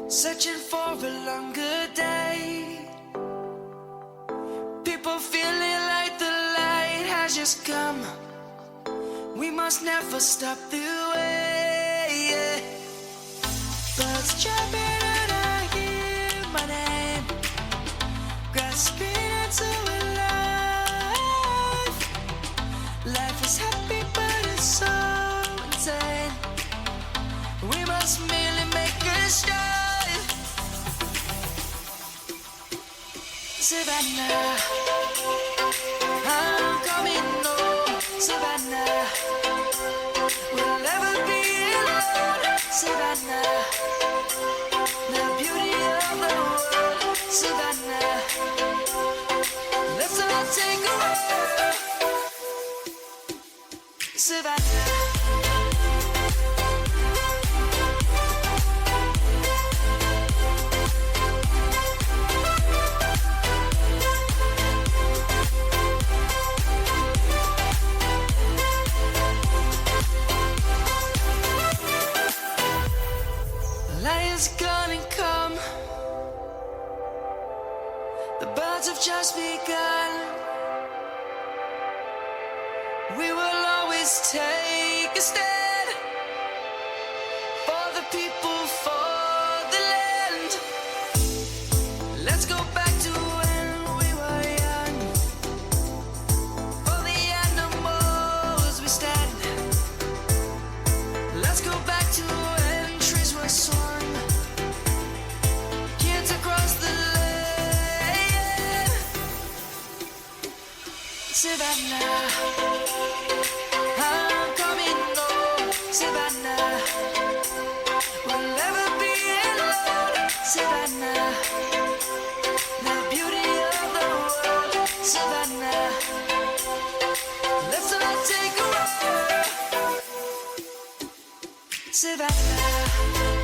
searching for a longer day. People feeling like the light has just come. We must never stop the way. Yeah. Birds jumping and I hear my name, grasping into a life. Life is happy but it's so insane. We must merely make a start. Savannah, I'm coming home. Savannah, we'll never be alone. Savannah, the beauty of the world. Savannah, let's all take a walk. Savannah. Lion's gonna come. The birds have just begun. We will always take a stand for the people, for the land. Let's go back to when we were young. For the animals we stand. Let's go back to when trees were swung. Kids across the land. Savannah, I'm coming home. Savannah, we'll never be alone. Savannah, the beauty of the world. Savannah, let's all take a walk. Savannah.